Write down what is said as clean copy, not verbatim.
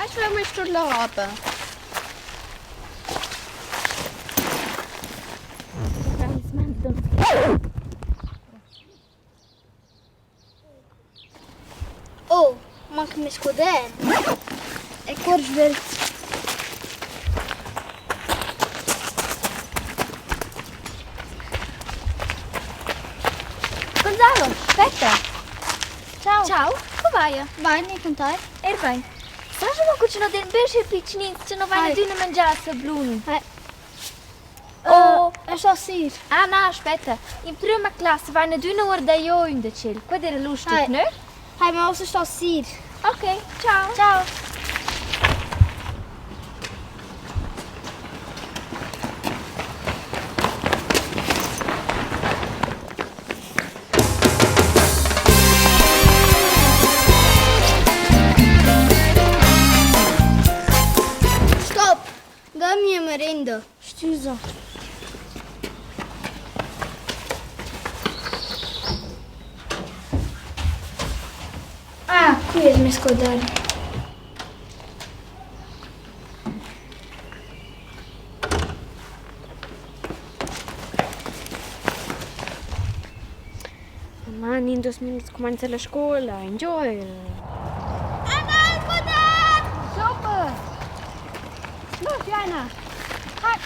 Aș vrea mai șturi la apă. Oh, manca mi scudello. E corvel. Gonzalo, aspetta. Ciao. Ciao. Come vai? Vai, ne contai? E bem. Sabes uma coisa del beijo pequenino que não vai na duna mangiare essa bluna? Oh, è só sì. Ah, no, aspetta. In prima classe vai na duna guarda io in de ciel. Qua era lustig, ne? Hai, ma också sta sì. Ok, ciao. Ciao. Stop. Dammi un merenda. Scusa. Ah, qui è il mio scudello. Man, in 2 minuti comincia la scuola. Enjoy! Anna, scudello! Super! Los, Jana! Hai!